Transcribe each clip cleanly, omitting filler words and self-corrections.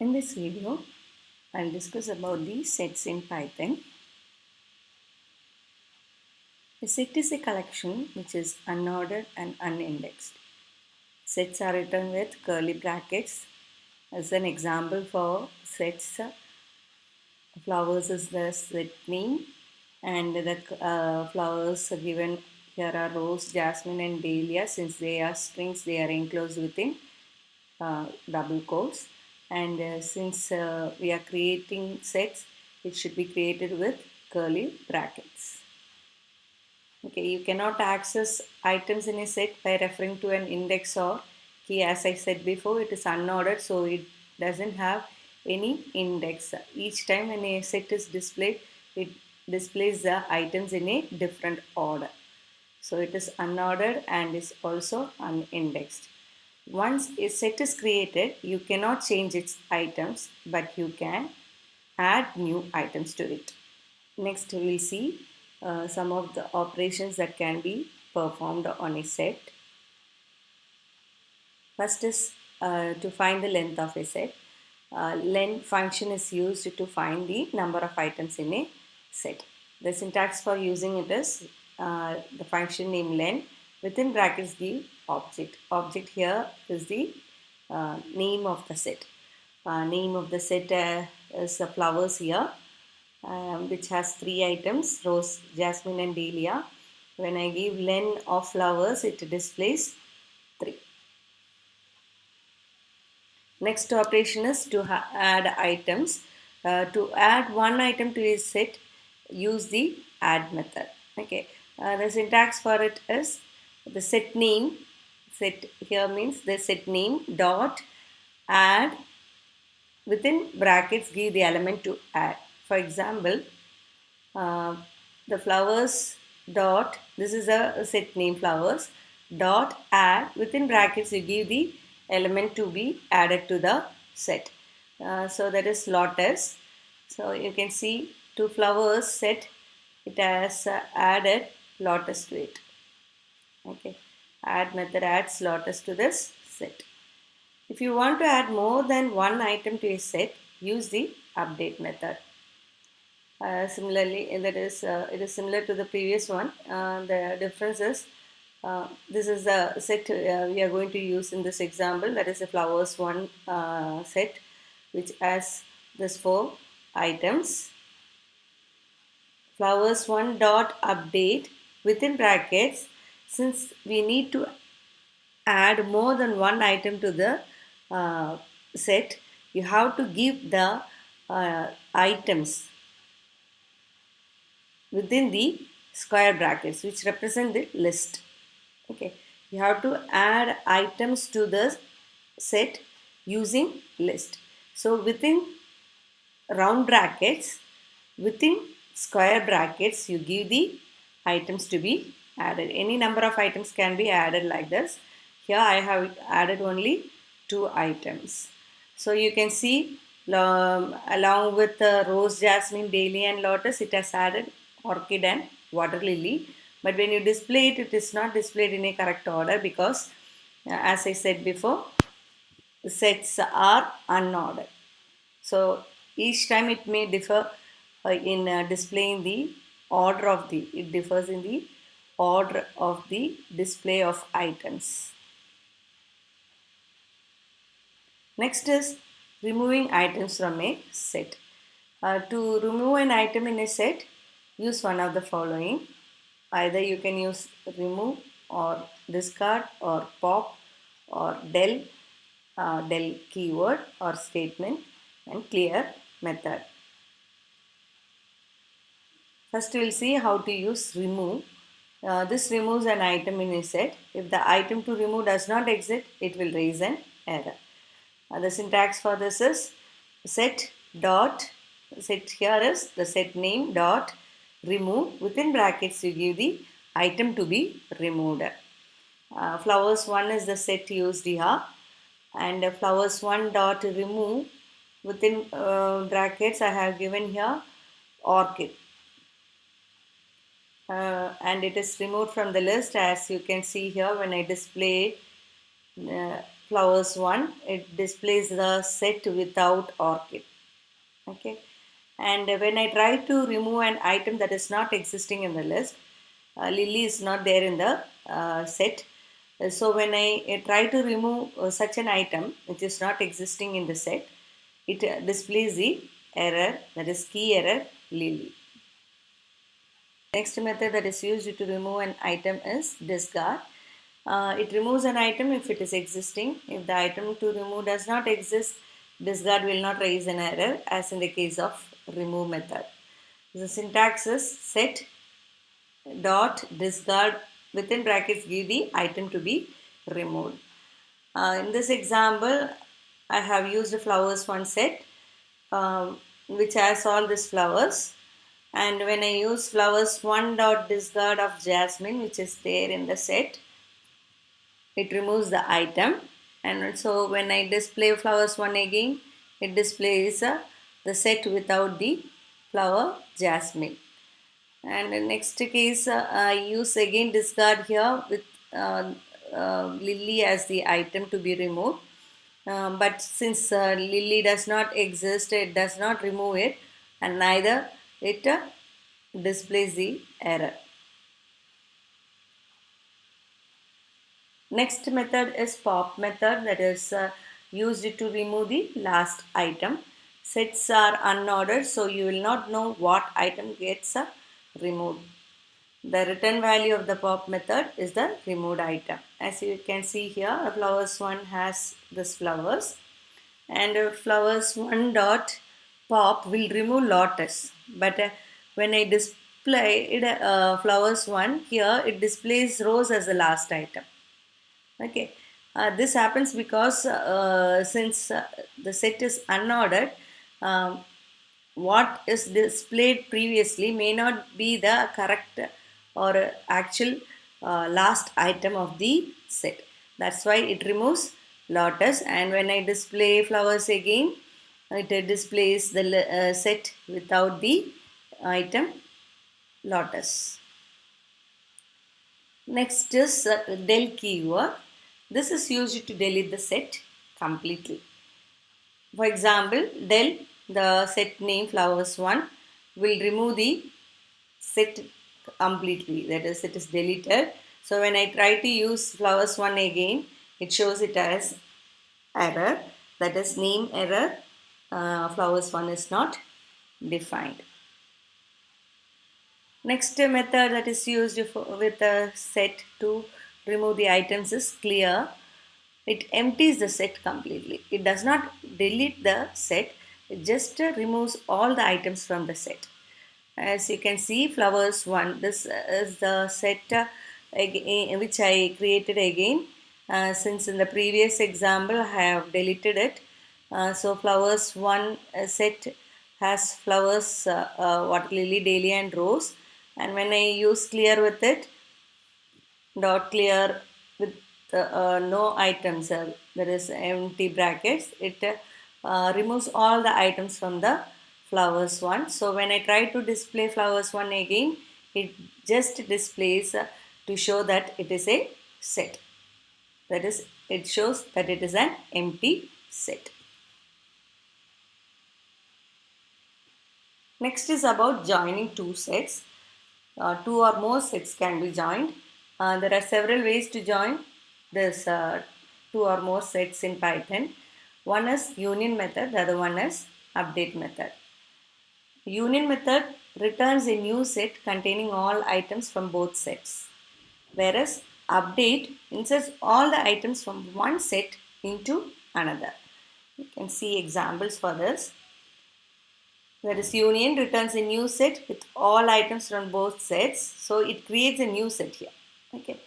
In this video, I'll discuss about the sets in Python. A set is a collection which is unordered and unindexed. Sets are written with curly brackets. As an example for sets, flowers is the set name, and the flowers given here are rose, jasmine, and dahlia. Since they are strings, they are enclosed within double quotes. And since we are creating sets, it should be created with curly brackets. Okay, you cannot access items in a set by referring to an index or key. As I said before, it is unordered, so it doesn't have any index. Each time when a set is displayed, it displays the items in a different order. So it is unordered and is also unindexed. Once a set is created, you cannot change its items, but you can add new items to it. Next, we'll see some of the operations that can be performed on a set. First is to find the length of a set. Len function is used to find the number of items in a set. The syntax for using it is the function name len within brackets the object. Object here is the name of the set. Name of the set is flowers here, which has three items: rose, jasmine, and dahlia. When I give len of flowers, it displays 3. Next operation is to add items. To add one item to a set, use the add method. Okay, the syntax for it is the set name. Set here means the set name dot add within brackets give the element to add. For example, uh, the flowers dot, this is a set name flowers dot add within brackets you give the element to be added to the set. So that is lotus. So you can see to flowers set, it has added lotus to it. Okay, add method adds lotus to this set. If you want to add more than one item to a set, use the update method. Similarly, that is it is similar to the previous one. The difference is this is the set we are going to use in this example. That is the flowers one set, which has this 4 items. Flowers one dot update within brackets. Since we need to add more than one item to the set, you have to give the items within the square brackets which represent the list. Okay, you have to add items to the set using list. So within round brackets, within square brackets, you give the items to be added. Any number of items can be added like this. Here I have added only 2 items. So you can see along with rose, jasmine, dahlia, and lotus, it has added orchid and water lily. But when you display it, it is not displayed in a correct order because, as I said before, the sets are unordered. So each time it may differ in displaying the order of the, it differs in the order of the display of items. Next is removing items from a set. To remove an item in a set, use one of the following. Either you can use remove or discard or pop or del keyword or statement, and clear method. First we will see how to use remove. This removes an item in a set. If the item to remove does not exist, it will raise an error. The syntax for this is set dot, set here is the set name dot remove within brackets you give the item to be removed. Flowers 1 is the set used here, and flowers 1 dot remove within brackets I have given here orchid, and it is removed from the list. As you can see here when I display flowers 1, it displays the set without orchid. Okay, and when I try to remove an item that is not existing in the list, lily is not there in the set. So when I try to remove such an item which is not existing in the set, it displays the error, that is key error lily. Next method that is used to remove an item is discard. It removes an item if it is existing. If the item to remove does not exist, discard will not raise an error as in the case of remove method. The syntax is set dot discard within brackets give the item to be removed. In this example, I have used the flowers 1 set which has all these flowers, and when I use flowers 1 dot discard of jasmine which is there in the set, it removes the item. And so when I display flowers 1 again, it displays the set without the flower jasmine. And the next case, I use again discard here with lily as the item to be removed. But since lily does not exist, it does not remove it, and neither it displays the error. Next method is pop method, that is used to remove the last item. Sets are unordered, so you will not know what item gets removed. The return value of the pop method is the removed item. As you can see here, flowers 1 has this flowers, and flowers 1 dot pop will remove lotus. But when I display it, flowers 1 here, it displays rose as the last item. Okay, this happens because since the set is unordered, um, what is displayed previously may not be the correct or actual last item of the set. That's why it removes lotus, and when I display flowers again, it displays the set without the item lotus. Next is del keyword. This is used to delete the set completely. For example, del the set name flowers 1 will remove the set completely, that is, it is deleted. So when I try to use flowers 1 again, it shows it as error, that is name error, flowers 1 is not defined. Next method that is used with a set to remove the items is clear. It empties the set completely. It does not delete the set, it just removes all the items from the set. As you can see, flowers 1, this is the set which I created again. Since in the previous example I have deleted it. So flowers 1 set has flowers water lily, dahlia and rose, and when I use clear with it, dot clear with no items, there is empty brackets, it removes all the items from the flowers 1. So when I try to display flowers 1 again, it just displays to show that it is a set, that is, it shows that it is an empty set. Next is about joining two sets. Two or more sets can be joined. There are several ways to join this two or more sets in Python. One is union method, the other one is update method. Union method returns a new set containing all items from both sets, whereas update inserts all the items from one set into another. You can see examples for this. That is, union returns a new set with all items from both sets. So it creates a new set here. Okay.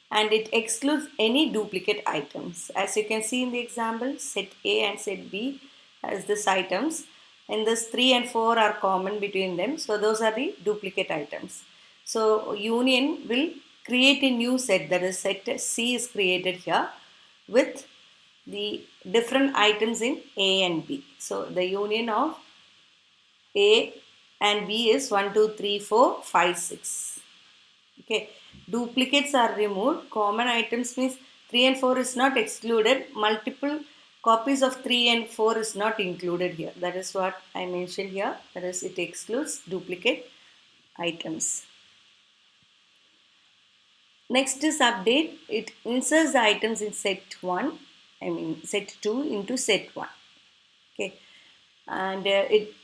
And it excludes any duplicate items. As you can see in the example, set A and set B has these items. And this 3 and 4 are common between them. So those are the duplicate items. So union will create a new set, that is set C is created here with the different items in A and B. So the union of A and B is 1, 2, 3, 4, 5, 6. Okay. Duplicates are removed. Common items means 3 and 4 is not excluded. Multiple copies of 3 and 4 is not included here. That is what I mentioned here. That is, it excludes duplicate items. Next is update. It inserts the items in set 1, set 2 into set 1. Okay. And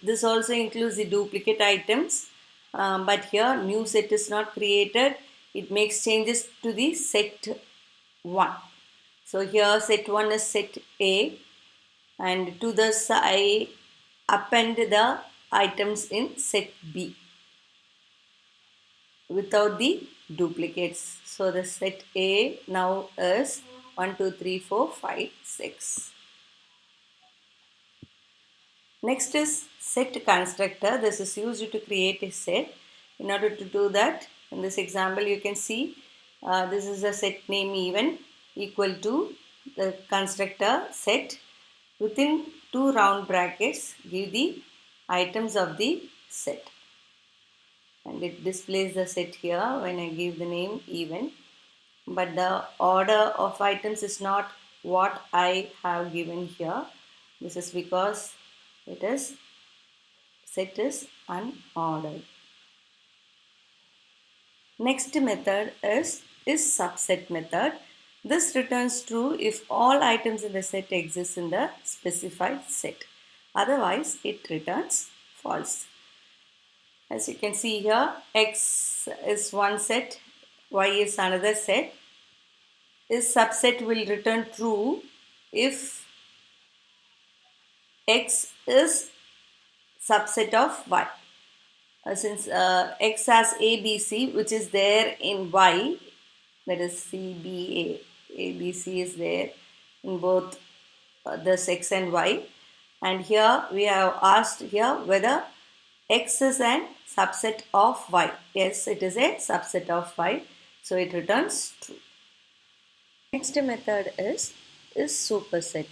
this also includes the duplicate items. But here new set is not created. It makes changes to the set 1. So here set 1 is set A, and to this I append the items in set B without the duplicates. So the set A now is 1, 2, 3, 4, 5, 6. Next is set constructor. This is used to create a set. In order to do that, in this example you can see this is a set name even equal to the constructor set. Within 2 round brackets give the items of the set, and it displays the set here when I give the name even, but the order of items is not what I have given here. This is because it is set is unordered. Next method is subset method. This returns true if all items in the set exist in the specified set. Otherwise, it returns false. As you can see here, X is one set, Y is another set. This subset will return true if X is subset of Y. Since X has ABC, which is there in Y, that is CBA, ABC is there in both this X and Y, and here we have asked here whether X is a subset of Y. Yes, it is a subset of Y, so it returns true. Next method is superset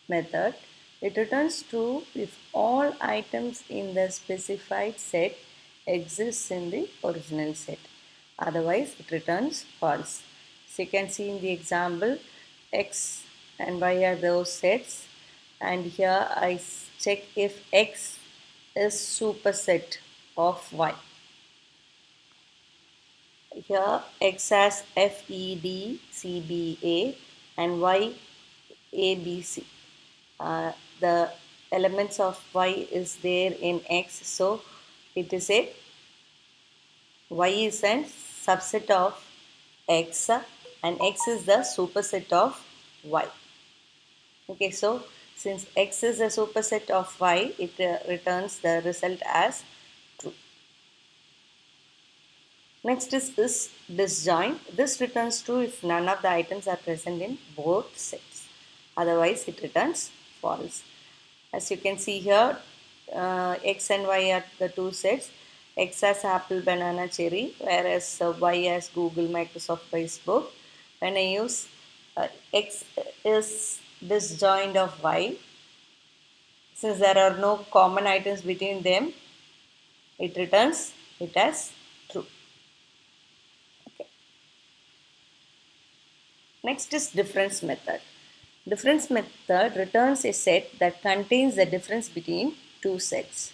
method. It returns true if all items in the specified set exist in the original set. Otherwise, it returns false. So you can see in the example, X and Y are those sets, and here I check if X is superset of Y. Here X has FEDCBA and Y ABC. The elements of Y is there in X, so it is a Y is a subset of X and X is the superset of Y. Okay, so since X is a superset of Y, it returns the result as true. Next is disjoint. This returns true if none of the items are present in both sets. Otherwise, it returns false. As you can see here, X and Y are the two sets. X has apple, banana, cherry, whereas Y has Google, Microsoft, Facebook. When I use X is disjoint of Y, since there are no common items between them, it returns it as true. Okay. Next is difference method. Difference method returns a set that contains the difference between two sets.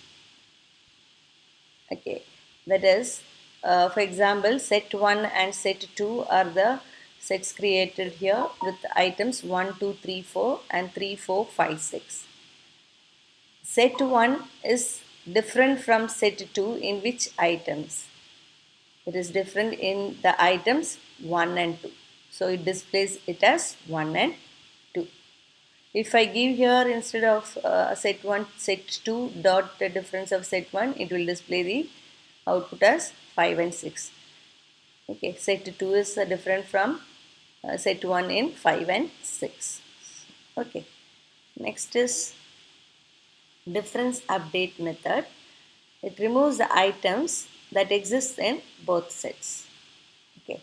Okay, that is, for example, set 1 and set 2 are the sets created here with items 1, 2, 3, 4 and 3, 4, 5, 6. Set 1 is different from set 2 in which items? It is different in the items 1 and 2. So it displays it as 1 and 2. If I give here instead of set 1, set 2 dot the difference of set 1, it will display the output as 5 and 6. Okay, set 2 is different from set 1 in 5 and 6. Okay, next is difference update method. It removes the items that exist in both sets. Okay,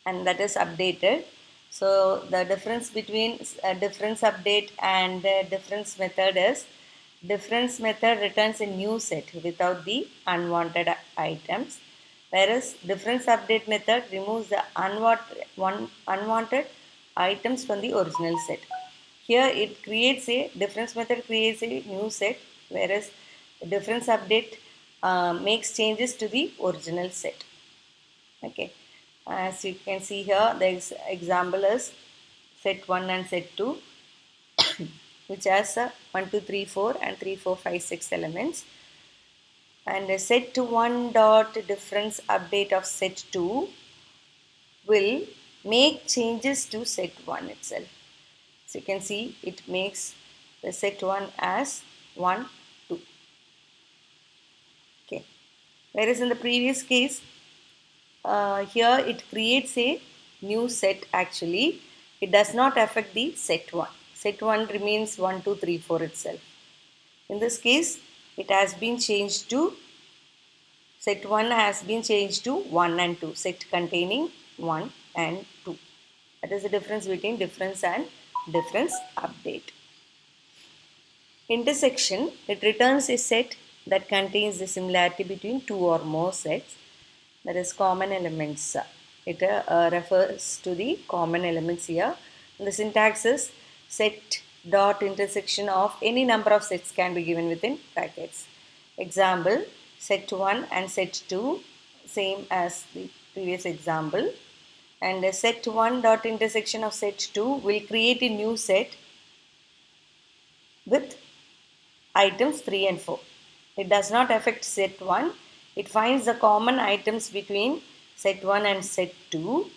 and that is updated. So the difference between difference update and difference method is difference method returns a new set without the unwanted items, whereas difference update method removes the unwanted items from the original set. Here it creates a difference method creates a new set, whereas difference update makes changes to the original set. Okay, as you can see here, the example is set 1 and set 2, which has 1, 2, 3, 4 and 3, 4, 5, 6 elements. And a set 1 dot difference update of set 2 will make changes to set 1 itself. So you can see it makes the set 1 as 1, 2. Okay. Whereas in the previous case, here it creates a new set actually. It does not affect the set 1. Set 1 remains 1, 2, 3, 4 itself. In this case, it has been changed to set 1 has been changed to 1 and 2. Set containing 1 and 2. That is the difference between difference and difference update. Intersection, it returns a set that contains the similarity between two or more sets, that is common elements. It refers to the common elements here. And the syntax is set dot intersection of any number of sets can be given within brackets. Example, set 1 and set 2, same as the previous example. And set 1 dot intersection of set 2 will create a new set with items 3 and 4. It does not affect set 1. It finds the common items between set 1 and set 2,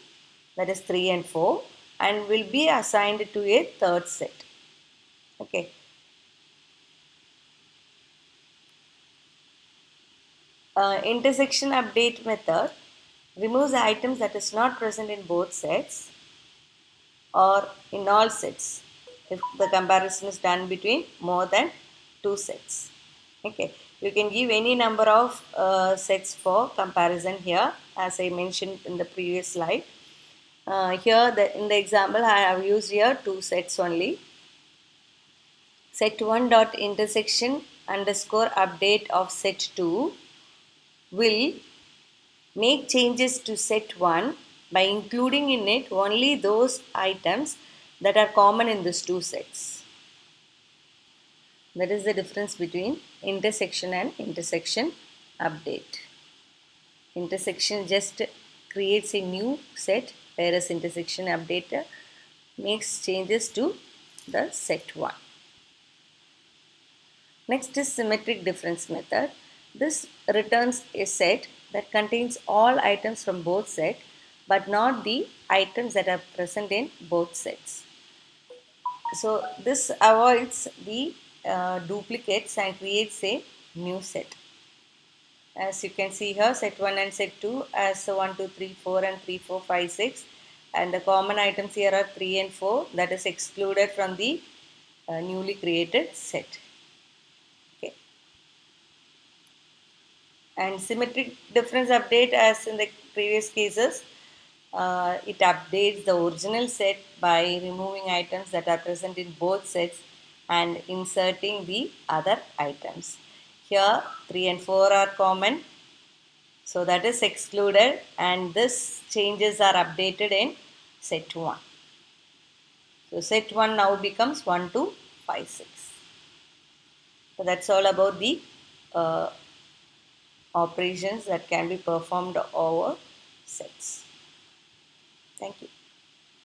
that is 3 and 4, and will be assigned to a third set. Okay. Intersection update method removes the items that is not present in both sets or in all sets if the comparison is done between more than two sets. Okay, you can give any number of sets for comparison here, as I mentioned in the previous slide. Here in the example I have used here two sets only. Set 1 dot intersection underscore update of set 2 will make changes to set 1 by including in it only those items that are common in these two sets. That is the difference between intersection and intersection update. Intersection just creates a new set, whereas intersection update makes changes to the set 1. Next is symmetric difference method. This returns a set that contains all items from both sets but not the items that are present in both sets. So this avoids the duplicates and creates a new set. As you can see here, set 1 and set 2 as 1, 2, 3, 4 and 3, 4, 5, 6. And the common items here are 3 and 4, that is excluded from the newly created set. Okay. And symmetric difference update, as in the previous cases, it updates the original set by removing items that are present in both sets and inserting the other items. Here 3 and 4 are common, so that is excluded, and this changes are updated in set 1. So set 1 now becomes 1, 2, 5, 6. So that's all about the operations that can be performed over sets. Thank you.